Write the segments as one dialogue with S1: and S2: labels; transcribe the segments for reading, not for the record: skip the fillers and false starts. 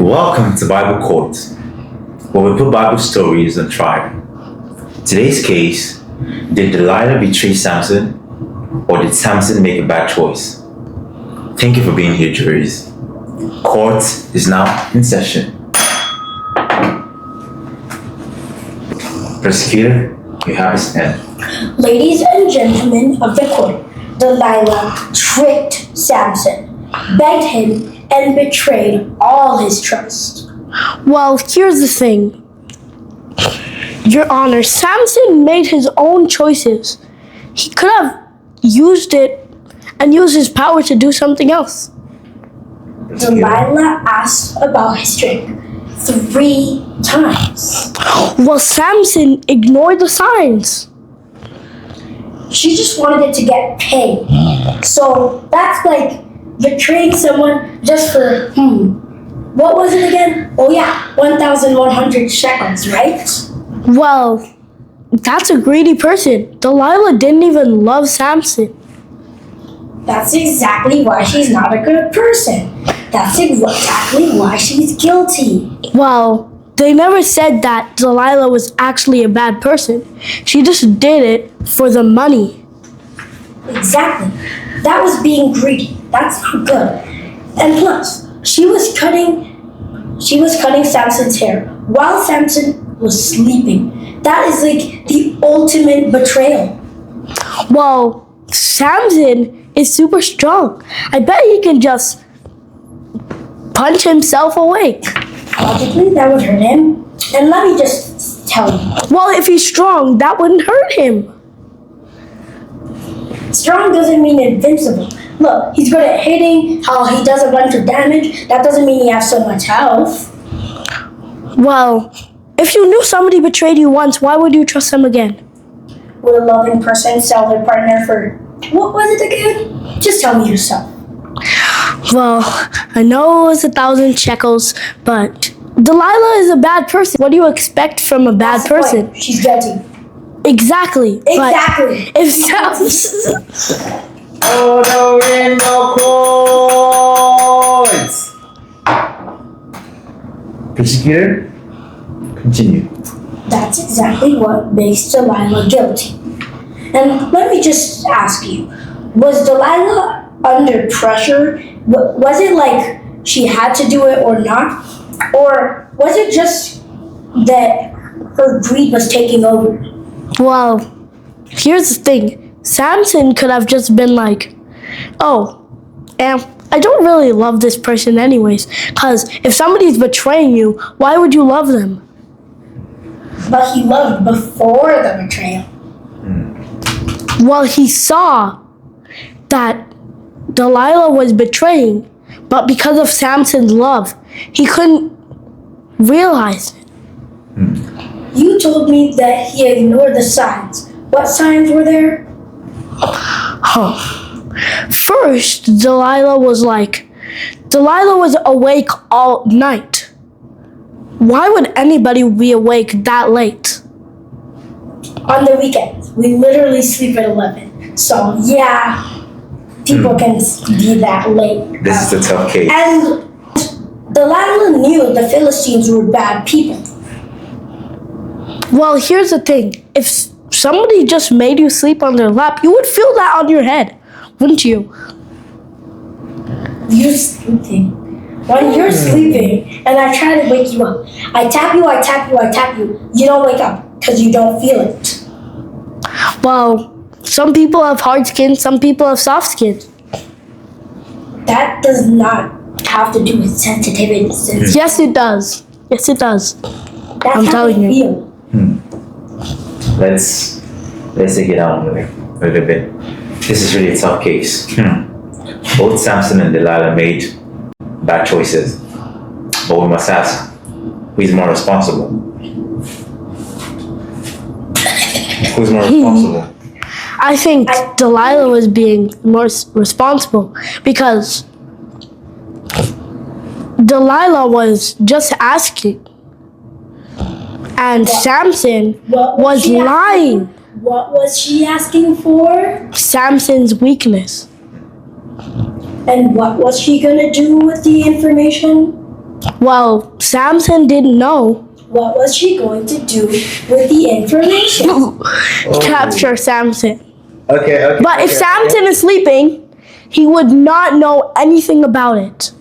S1: Welcome to Bible Court, where we put Bible stories on trial. Today's case, did Delilah betray Samson, or did Samson make a bad choice? Thank you for being here, juries. Court is now in session. Prosecutor, you have his pen.
S2: Ladies and gentlemen of the court, Delilah tricked Samson, begged him, and betrayed all his trust.
S3: Well, here's the thing. Your Honor, Samson made his own choices. He could have used it and used his power to do something else.
S2: Delilah asked about his trick 3 times.
S3: Well, Samson ignored the signs.
S2: She just wanted it to get paid. So that's like betraying someone just for, what was it again? Oh yeah, 1,100 shekels, right?
S3: Well, that's a greedy person. Delilah didn't even love Samson.
S2: That's exactly why she's not a good person. That's exactly why she's guilty.
S3: Well, they never said that Delilah was actually a bad person. She just did it for the money.
S2: Exactly. That was being greedy. That's not good. And plus, she was cutting Samson's hair while Samson was sleeping. That is like the ultimate betrayal.
S3: Well, Samson is super strong. I bet he can just punch himself awake.
S2: Logically, that would hurt him. And let me just tell you.
S3: Well, if he's strong, that wouldn't hurt him.
S2: Strong doesn't mean invincible. Look, he's good at hitting, how he doesn't run for damage. That doesn't mean he has so much health.
S3: Well, if you knew somebody betrayed you once, why would you trust them again?
S2: Would a loving person sell their partner for, what was it again? Just tell me yourself.
S3: Well, I know it was 1,000 shekels, but Delilah is a bad person. What do you expect from a bad
S2: That's the
S3: person?
S2: point. She's guilty.
S3: Exactly.
S2: Exactly.
S3: But if Samson...
S1: Order in the court! Prosecutor, continue.
S2: That's exactly what makes Delilah guilty. And let me just ask you, was Delilah under pressure? Was it like she had to do it or not? Or was it just that her greed was taking over?
S3: Well, here's the thing. Samson could have just been like, I don't really love this person anyways. Because if somebody's betraying you, why would you love them?
S2: But he loved before the betrayal.
S3: Well, he saw that Delilah was betraying, but because of Samson's love, he couldn't realize it.
S2: You told me that he ignored the signs. What signs were there?
S3: First, Delilah was awake all night. Why would anybody be awake that late?
S2: On the weekends. We literally sleep at 11. So, yeah, people can be that late.
S1: This is a tough case.
S2: And Delilah knew the Philistines were bad people.
S3: Well, here's the thing. If somebody just made you sleep on their lap, you would feel that on your head, wouldn't you?
S2: You're sleeping. When you're sleeping and I try to wake you up, I tap you, you don't wake up because you don't feel it.
S3: Well, some people have hard skin, some people have soft skin.
S2: That does not have to do with sensitivity.
S3: Yes, it does. Yes, it does.
S2: That's
S3: I'm
S2: how
S3: telling
S2: they
S3: you.
S2: feel.
S1: Let's take it out a little bit. This is really a tough case. Both Samson and Delilah made bad choices. But we must ask, who's more responsible? Who's more responsible?
S3: I think Delilah was being more responsible because Delilah was just asking. And Samson was lying.
S2: What was she asking for?
S3: Samson's weakness.
S2: And what was she gonna do with the information?
S3: Well, Samson didn't know.
S2: What was she going to do with the information?
S3: Capture Samson.
S1: Okay.
S3: But if Samson is sleeping, he would not know anything about it.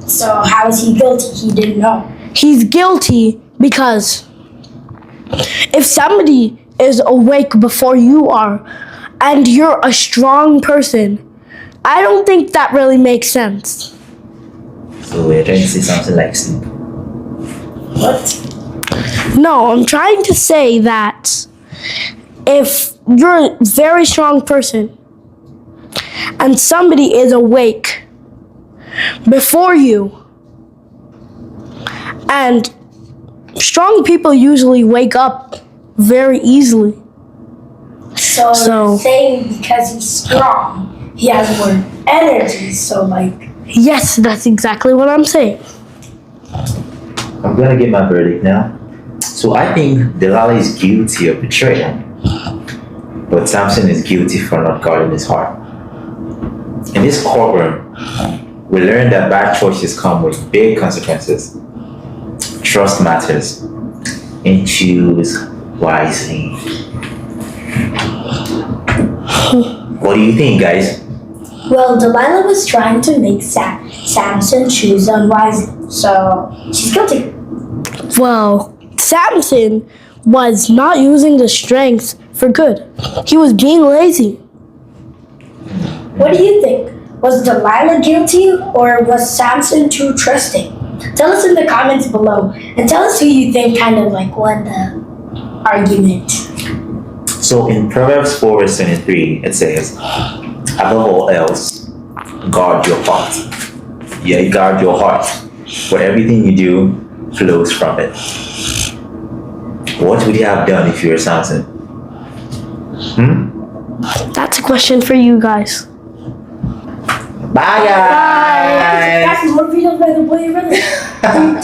S2: So how is he guilty? He didn't know.
S3: He's guilty because if somebody is awake before you are and you're a strong person, I don't think that really makes sense.
S1: So we're trying to say something like sleep.
S2: What?
S3: No, I'm trying to say that if you're a very strong person and somebody is awake before you, and strong people usually wake up very easily.
S2: So you're saying because he's strong, he has more energy, so like...
S3: Yes, that's exactly what I'm saying.
S1: I'm gonna get my verdict now. So I think Delilah is guilty of betrayal, but Samson is guilty for not guarding his heart. In this courtroom, we learn that bad choices come with big consequences. Trust matters, and choose wisely. What do you think, guys?
S2: Well, Delilah was trying to make Samson choose unwisely, so she's guilty.
S3: Well, Samson was not using the strength for good. He was being lazy.
S2: What do you think? Was Delilah guilty or was Samson too trusting? Tell us in the comments below and tell us who you think kind of like won the argument.
S1: So in Proverbs 4 verse 23, it says, above all else, guard your heart. Yeah, guard your heart. For everything you do flows from it. What would you have done if you were Samson?
S3: That's a question for you guys.
S1: Bye guys!
S2: That's more videos by the boy brother.